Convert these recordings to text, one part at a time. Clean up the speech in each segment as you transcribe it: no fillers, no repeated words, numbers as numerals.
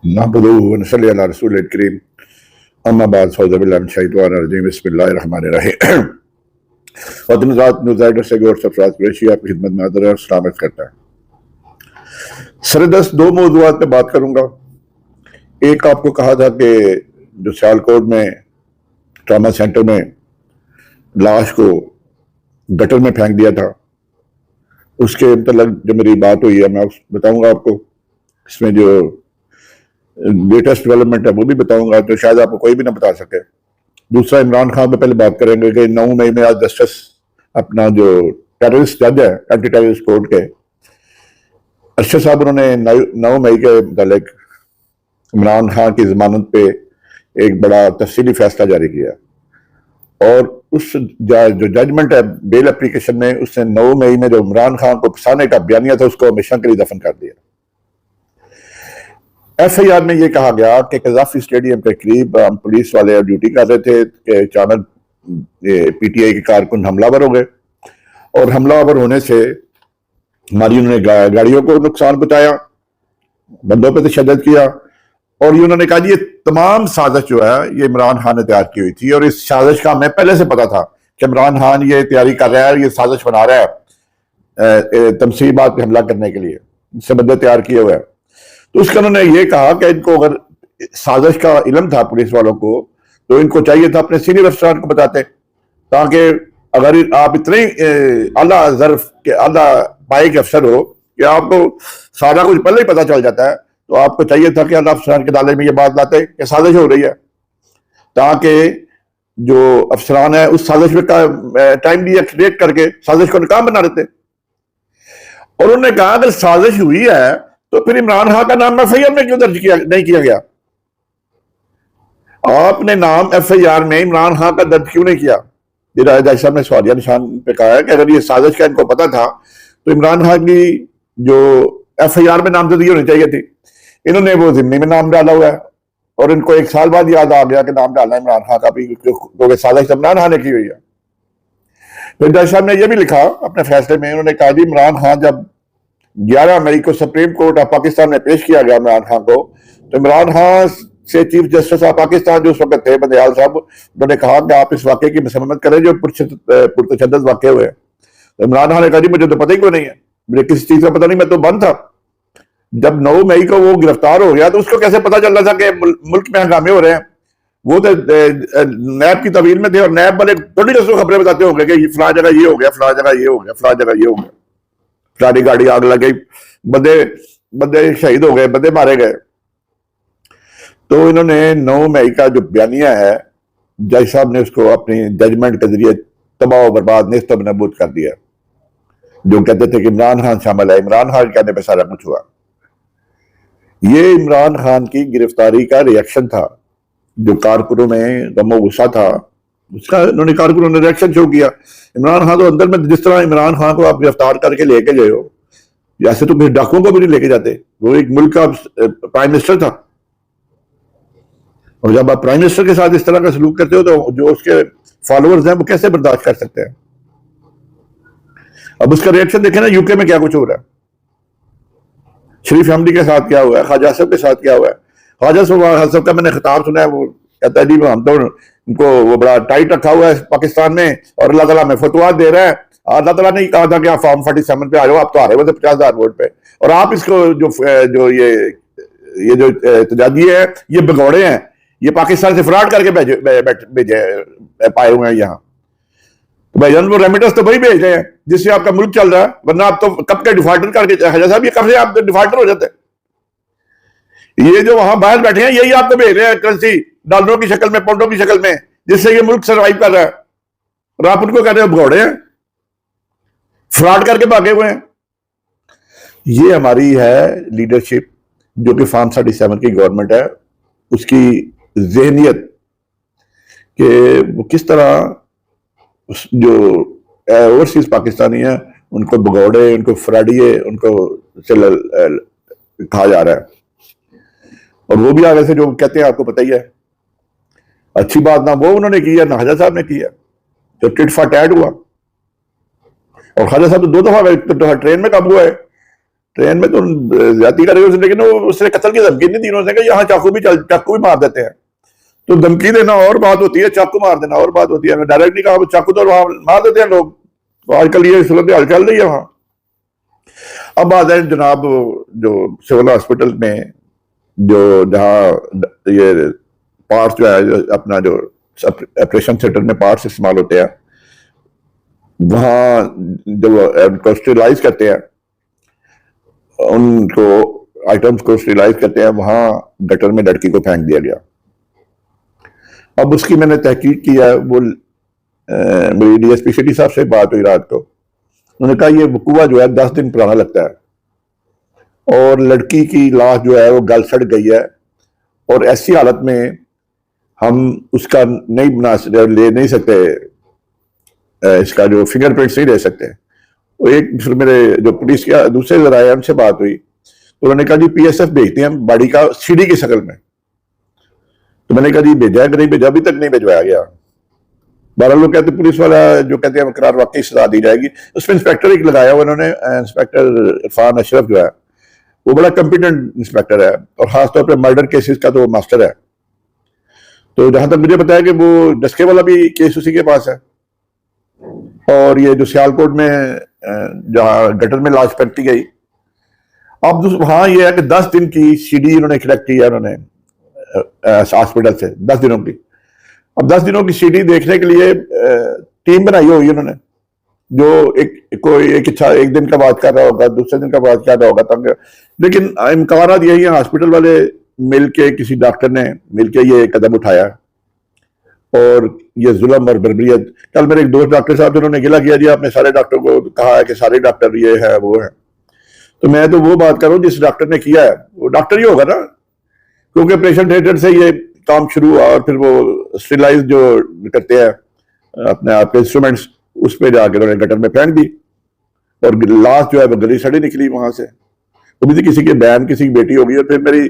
نحمدہ و نصلی علی رسول الکریم اما بعد فاعوذ باللہ من الشیطان الرجیم بسم اللہ الرحمن الرحیم وطن ذات نوزائیڈر سے گور سفراز قریشی آپ کی خدمت میں حاضر ہے اور سلامت کرتا ہے۔ سردست دو موضوعات پہ بات کروں گا۔ ایک آپ کو کہا تھا کہ جو سیالکوٹ میں ٹراما سینٹر میں لاش کو گٹر میں پھینک دیا تھا، اس کے متعلق جو میری بات ہوئی ہے میں بتاؤں گا آپ کو۔ اس میں جو لیٹسٹ ڈیولپمنٹ ہے وہ بھی بتاؤں گا، تو شاید آپ کو کوئی بھی نہ بتا سکے۔ دوسرا عمران خان پہ پہلے بات کریں گے کہ 9 مئی میں آج جسٹس اپنا جو ٹیررسٹ جج ہے اینٹی ٹیررسٹ کورٹ کے ارشد صاحب، انہوں نے 9 مئی کے متعلق عمران خان کی ضمانت پہ ایک بڑا تفصیلی فیصلہ جاری کیا، اور اس جو ججمنٹ ہے بیل اپلیکیشن میں، اس نے 9 مئی میں جو عمران خان کو پھنسانے کا بیانیہ تھا اس کو ہمیشہ کے لیے دفن کر دیا۔ ایف آئی آر میں یہ کہا گیا کہ قذافی اسٹیڈیم کے قریب ہم پولیس والے ڈیوٹی کر رہے تھے کہ اچانک پی ٹی آئی کے کارکن حملہ آور ہو گئے، اور حملہ آور ہونے سے ہماری انہوں نے گاڑیوں کو نقصان پہنچایا، بندوں پہ تشدد کیا، اور یہ انہوں نے کہا جی یہ تمام سازش جو ہے یہ عمران خان نے تیار کی ہوئی تھی، اور اس سازش کا ہمیں پہلے سے پتا تھا کہ عمران خان یہ تیاری کر رہا ہے، یہ سازش بنا رہا ہے تنصیبات پہ حملہ کرنے کے لیے، اس سے بندے تیار کیے ہوئے ہیں۔ تو اس کا انہوں نے یہ کہا کہ ان کو اگر سازش کا علم تھا پولیس والوں کو تو ان کو چاہیے تھا اپنے سینئر افسران کو بتاتے، تاکہ اگر آپ اتنے اعلیٰ ظرف کے اعلیٰ پائے کے افسر ہو کہ آپ کو سارا کچھ پہلے ہی پتہ چل جاتا ہے، تو آپ کو چاہیے تھا کہ اعلیٰ افسران کے دالے میں یہ بات لاتے کہ سازش ہو رہی ہے، تاکہ جو افسران ہیں اس سازش میں ٹائملی ریئیکٹ کر کے سازش کو ناکام بنا دیتے۔ اور انہوں نے کہا اگر سازش ہوئی ہے تو پھر عمران خان کا نام ایف آئی آر میں کیوں درج نہیں کیا گیا؟ آپ نے نام ایف آئی آر میں عمران خان کا درج کیوں نہیں کیا؟ جج صاحب نے سوالیہ نشان پہ کہا ہے کہ اگر یہ سازش کا ان کو پتا تھا تو عمران خان کی جو ایف آئی آر میں نامزدگی ہونی چاہیے تھی۔ انہوں نے وہ ضمنی میں نام ڈالا ہوا ہے، اور ان کو 1 سال بعد یاد آ گیا کہ نام ڈالنا عمران خان کا بھی، کیونکہ سازش عمران خان نے کی ہوئی ہے۔ پھر جج صاحب نے یہ بھی لکھا اپنے فیصلے میں، انہوں نے کہا جی عمران خان جب 11 مئی کو سپریم کورٹ آف پاکستان میں پیش کیا گیا عمران خان کو، تو عمران خان سے چیف جسٹس آف پاکستان جو اس وقت تھے بندیال صاحب، انہوں نے کہا کہ آپ اس واقعے کی مسمت کریں جو پرتشدد واقع ہوئے۔ تو عمران خان نے کہا جی مجھے تو پتہ ہی کوئی نہیں ہے، مجھے کسی چیز کا پتہ نہیں، میں تو بند تھا۔ جب 9 مئی کو وہ گرفتار ہو گیا تو اس کو کیسے پتہ چل رہا تھا کہ ملک میں ہنگامے ہو رہے ہیں؟ وہ تو نیب کی طویل میں تھے، اور نیب والے تھوڑی رسو خبریں بتاتے ہوں گے کہ فلاں جگہ یہ ہو گیا، فلاں جگہ یہ ہو گیا، فلاں جگہ یہ ہو گیا، ساری گاڑی آگ لگ گئی، بندے شہید ہو گئے، بندے مارے گئے۔ تو انہوں نے 9 مئی کا جو بیانیہ ہے جج صاحب نے اس کو اپنی ججمنٹ کے ذریعے تباہ و برباد نیست و نابود کر دیا، جو کہتے تھے کہ عمران خان شامل ہے، عمران خان کہنے پہ سارا کچھ ہوا۔ یہ عمران خان کی گرفتاری کا ریئیکشن تھا، جو کارکنوں میں غم و غصہ تھا اس کا انہوں نے کارکنوں نے ریئیکشن شو کیا۔ عمران خان تو اندر میں، جس طرح عمران خان کو آپ گرفتار کر کے لے کے گئے ہو، جیسے تو پھر ڈاکوؤں کو بھی نہیں لے کے جاتے، وہ ایک ملک کا پرائم منسٹر تھا، اور جب آپ پرائم منسٹر کے ساتھ اس طرح کا سلوک کرتے ہو تو جو اس کے فالوورز ہیں وہ کیسے برداشت کر سکتے ہیں؟ اب اس کا ریئیکشن دیکھیں نا، یو کے میں کیا کچھ ہو رہا ہے، شریف حمدی کے ساتھ کیا ہوا ہے، خواجہ صاحب کے ساتھ کیا ہوا ہے۔ خواجہ صاحب کا میں نے خطاب سنا ہے، وہ کہتا ہے جی ہم تو ان کو وہ بڑا ٹائٹ رکھا ہوا ہے پاکستان میں، اور اللہ تعالیٰ میں فتویٰ دے رہا ہے۔ اللہ تعالیٰ نے کہا تھا کہ آپ فارم 47 پہ آ جاؤ، آپ تو آ رہے ہوئے تھے 50,000 ووٹ پہ، اور آپ اس کو جو یہ جو احتجاجی ہے یہ بگوڑے ہیں، یہ پاکستان سے فراڈ کر کے بھیجے پائے ہوئے ہیں یہاں۔ بھائی جان وہ ریمیٹنس تو وہی بھیج رہے ہیں جس سے آپ کا ملک چل رہا ہے، ورنہ آپ تو کب کے ڈیفالٹر کر کے حاجہ صاحب یہ کب سے آپ ڈیفالٹر ہو جاتے ہیں؟ یہ جو وہاں باہر بیٹھے ہیں یہی آپ کو بھیج رہے ہیں کرنسی ڈالروں کی شکل میں، پاؤنڈوں کی شکل میں، جس سے یہ ملک سروائیو کر رہا ہے، اور آپ ان کو کہہ رہے ہیں بھگوڑے ہیں، فراڈ کر کے بھاگے ہوئے ہیں۔ یہ ہماری ہے لیڈرشپ جو کہ فارم 37 کی گورنمنٹ ہے، اس کی ذہنیت کہ وہ کس طرح جو اوورسیز پاکستانی ہیں ان کو بگوڑے، ان کو فراڈیے، ان کو کہا جا رہا ہے، اور وہ بھی آگے سے جو کہتے ہیں آپ کو پتہ ہی ہے۔ اچھی بات نہ وہ انہوں نے کی ہے نہ خواجہ صاحب نے کی ہے، جو ٹٹ فار ٹیٹ ہوا، اور خواجہ صاحب تو 2 دفعہ ٹرین میں قابو ہے، ٹرین میں تو زیادتی کرے گا لیکن اس نے قتل کی دھمکی نہیں دی، انہوں نے کہا یہاں چاقو بھی مار دیتے ہیں. تو دھمکی دینا اور بات ہوتی ہے، چاقو مار دینا اور بات ہوتی ہے. ڈائریکٹ نہیں کہا، چاقو تو وہاں مار دیتے ہیں لوگ. تو آج کل یہ صورت حال چل رہی ہے وہاں. اب بات ہے جناب جو سول ہاسپٹل میں جہاں یہ پارٹس جو ہے اپنا جو آپریشن تھیٹر میں پارٹس استعمال ہوتے ہیں، وہاں جو کو اسٹیرلائز کرتے ہیں، ان کو آئٹمس کو اسٹیرلائز کرتے ہیں، وہاں گٹر میں لڑکی کو پھینک دیا گیا. اب اس کی میں نے تحقیق کیا، وہ میری ڈی ایس پی سٹی صاحب سے بات ہوئی رات کو. انہوں نے کہا یہ وقوع جو ہے 10 دن پرانا لگتا ہے اور لڑکی کی لاش جو ہے وہ گل سڑ گئی ہے، اور ایسی حالت میں ہم اس کا نہیں لے نہیں سکتے، اس کا جو فنگر پرنٹس نہیں لے سکتے. ایک پھر میرے جو پولیس کے دوسرے ذرائع ان سے بات ہوئی تو انہوں نے کہا جی پی ایس ایف بھیجتے ہیں باڈی کا سی ڈی کی شکل میں. تو میں نے کہا جی بھیجا ہے کہ نہیں بھیجا؟ ابھی تک نہیں بھیجوایا گیا. بہرحال لوگ کہتے ہیں پولیس والا جو کہتے ہیں قرار واقعی سزا دی جائے گی. اس میں انسپیکٹر ایک لگایا ہوا انہوں نے، انسپیکٹر عرفان اشرف جو ہے وہ بڑا کمپیٹنٹ انسپیکٹر ہے، اور خاص طور پہ مرڈر کیسز کا تو وہ ماسٹر ہے. تو جہاں تک مجھے پتا ہے کہ وہ ڈسکے والا بھی کیس اسی کے پاس ہے، اور یہ جو سیالکوٹ میں جہاں گٹر میں لاش پھینکی گئی، اب وہاں یہ ہے کہ 10 دن کی سی ڈی انہوں نے کلیکٹ کی ہے انہوں نے ہاسپٹل سے، 10 دنوں کی. اب 10 دنوں کی سی ڈی دیکھنے کے لیے ٹیم بنائی ہوئی انہوں نے، جو ایک دن کا بات کر رہا ہوگا، دوسرے دن کا بات کر رہا ہوگا. لیکن امکانات یہی ہیں، ہاسپٹل والے مل کے کسی ڈاکٹر نے مل کے یہ قدم اٹھایا، اور یہ ظلم اور بربریت. کل میرے ایک دوست ڈاکٹر صاحب جنہوں نے گلہ کیا جی آپ نے سارے ڈاکٹر کو کہا ہے کہ سارے ڈاکٹر یہ ہے وہ ہے. تو میں تو وہ بات کر رہا ہوں جس ڈاکٹر نے کیا ہے وہ ڈاکٹر ہی ہوگا نا، کیونکہ آپریشن تھیٹر سے یہ کام شروع ہوا، اور پھر وہ اسٹیرلائز جو کرتے ہیں اپنے آپ کے انسٹرومنٹس، اس پہ جا کے انہوں نے گٹر میں پھینک دی، اور لاش جو ہے وہ گلی سڑی نکلی وہاں سے. ابھی تک کسی کے بہن کسی کی بیٹی ہوگی. اور پھر میری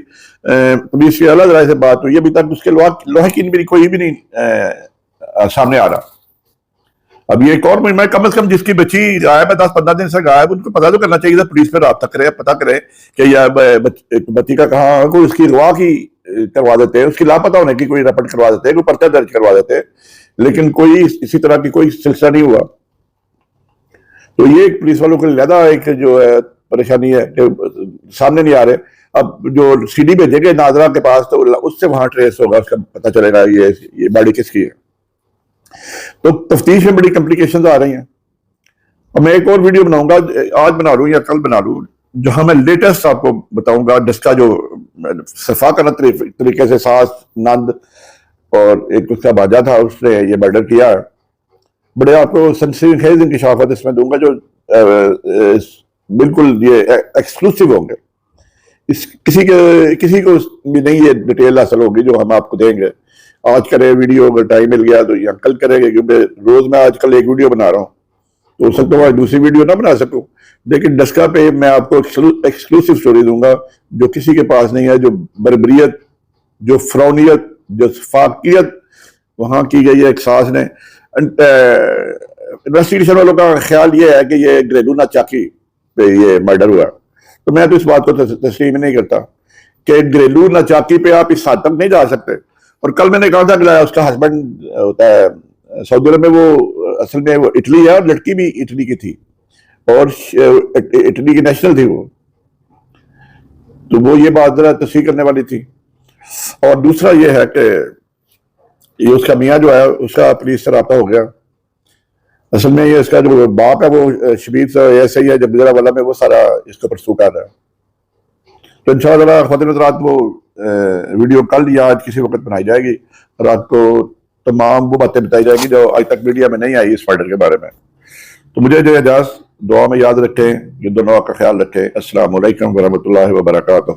پولیس کے اعلیٰ ذرائع سے بات ہوئی، ابھی تک اس کے لوہے کی بھی کوئی بھی نہیں سامنے آ رہا. اب یہ ایک اور میں کم از کم جس کی بچی غائب ہے 10-15 دن سے غائب، ان کو پتہ تو کرنا چاہیے تھا، پولیس پہ رابطہ کرے، پتہ کرے کہ یہ بچی کا کہاں، کوئی اس کی اغوا کی کروا دیتے، اس کی لاپتہ ہونے کی کوئی رپورٹ کروا دیتے، کوئی پرچہ درج کروا دیتے، لیکن کوئی اسی طرح کی کوئی سلسلہ نہیں ہوا. تو یہ ایک پولیس والوں کے لیے علیحدہ ایک جو ہے پریشانی ہے کہ سامنے نہیں آ رہے. اب جو سی ڈی بھیجے گے ناظرہ کے پاس تو اس سے وہاں ٹریس ہوگا، اس کا پتہ چلے گا یہ باڈی کس کی ہے. تو تفتیش میں بڑی کمپلیکیشنز آ رہی ہیں. اور میں ایک اور ویڈیو بناؤں گا، آج بنا لوں یا کل بنا لوں، جہاں میں لیٹسٹ آپ کو بتاؤں گا جس کا جو شفاقانہ طریقے سے ساس نند اور ایک اس کا باجا تھا، اس نے یہ مرڈر کیا. بڑے آپ کو سنسنی خیز انکشافات اس میں دوں گا جو بالکل یہ ایکسکلوسیو ہوں گے. کسی کو بھی نہیں یہ ڈیٹیل حاصل ہوگی جو ہم آپ کو دیں گے. آج کرے ویڈیو، اگر ٹائم مل گیا تو یا کل کرے گے، کیونکہ روز میں آج کل ایک ویڈیو بنا رہا ہوں، تو ہو سکتا ہے دوسری ویڈیو نہ بنا سکوں، لیکن ڈسکا پہ میں آپ کو ایکسکلوسیو سٹوری دوں گا جو کسی کے پاس نہیں ہے، جو بربریت، جو فرعونیت، جو فاقیت وہاں کی گئی ہے ایک ساس نے. انویسٹیگیشن والوں کا خیال یہ ہے کہ یہ گھریلو ناچاکی پہ یہ مرڈر ہوا. تو میں تو اس بات کو تسلیم نہیں کرتا کہ گھریلو ناچاکی پہ آپ اس حد تک نہیں جا سکتے. اور کل میں نے کہا تھا کہ اس کا ہسبینڈ ہوتا ہے سعودی عرب میں، وہ اصل میں وہ اٹلی ہے، اور لڑکی بھی اٹلی کی تھی، اور اٹلی کی نیشنل تھی وہ. تو وہ یہ بات ذرا تصحیح کرنے والی تھی. اور دوسرا یہ ہے کہ یہ اس کا میاں جو ہے اس کا پولیس سے رابطہ ہو گیا. اصل میں یہ اس کا جو باپ ہے وہ شبیر سے ایسے ہی ہے جب گزرا والا میں، وہ سارا اس کے پرسو کر رہا ہے. تو انشاءاللہ خاطر رات وہ ویڈیو کل یا آج کسی وقت بنائی جائے گی، اور آپ کو تمام وہ باتیں بتائی جائے گی جو آج تک میڈیا میں نہیں آئی اس مرڈر کے بارے میں. تو مجھے جو اجازت، دعا میں یاد رکھیں، یہ دونوں کا خیال رکھیں. السلام علیکم ورحمۃ اللہ وبرکاتہ.